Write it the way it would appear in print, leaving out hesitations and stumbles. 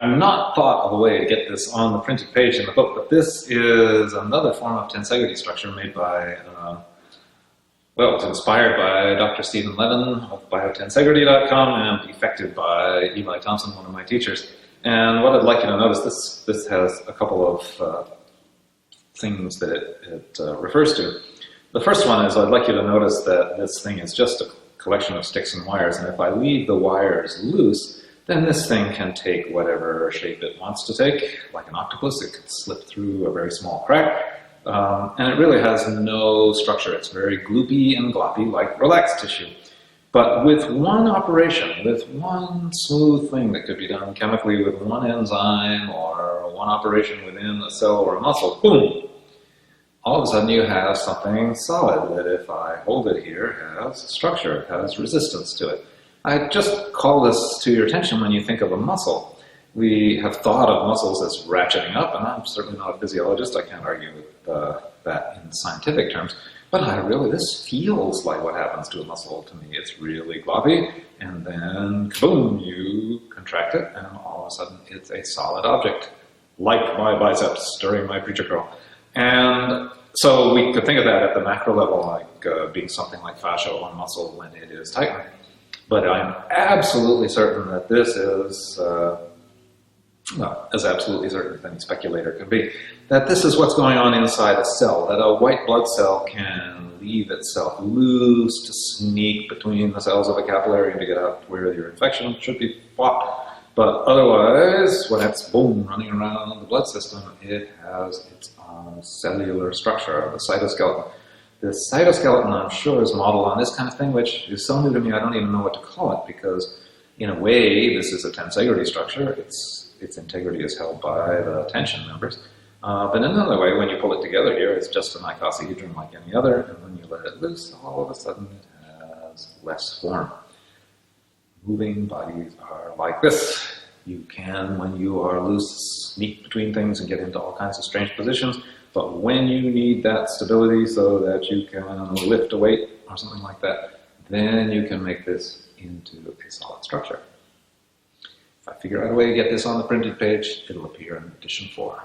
I've not thought of a way to get this on the printed page in the book, but this is another form of tensegrity structure made by, well, it's inspired by Dr. Stephen Levin of biotensegrity.com and perfected by Eli Thompson, one of my teachers. And what I'd like you to notice, this has a couple of things that it refers to. The first one is I'd like you to notice that this thing is just a collection of sticks and wires, and if I leave the wires loose, then this thing can take whatever shape it wants to take. Like an octopus, it could slip through a very small crack, and it really has no structure. It's very gloopy and gloppy, like relaxed tissue. But with one operation, with one smooth thing that could be done chemically with one enzyme or one operation within a cell or a muscle, boom! All of a sudden you have something solid that if I hold it here has structure, it has resistance to it. I just call this to your attention when you think of a muscle. We have thought of muscles as ratcheting up, and I'm certainly not a physiologist, I can't argue with that in scientific terms, but this feels like what happens to a muscle to me. It's really gloppy, and then boom, you contract it, and all of a sudden it's a solid object, like my biceps during my preacher curl. And so we could think of that at the macro level, like being something like fascia or muscle when it is tightened. But I'm absolutely certain that this is, well, as absolutely certain as any speculator can be, that this is what's going on inside a cell, that a white blood cell can leave itself loose to sneak between the cells of a capillary and to get out where your infection should be fought. But otherwise, when it's, boom, running around the blood system, it has its own cellular structure, the cytoskeleton. The cytoskeleton, I'm sure, is modeled on this kind of thing, which is so new to me I don't even know what to call it, because in a way this is a tensegrity structure. Its integrity is held by the tension members. But in another way, when you pull it together here, it's just an icosahedron like any other, and when you let it loose, all of a sudden it has less form. Moving bodies are like this. You can, when you are loose, sneak between things and get into all kinds of strange positions. But when you need that stability so that you can lift a weight or something like that, then you can make this into a solid structure. If I figure out a way to get this on the printed page, it'll appear in edition 4.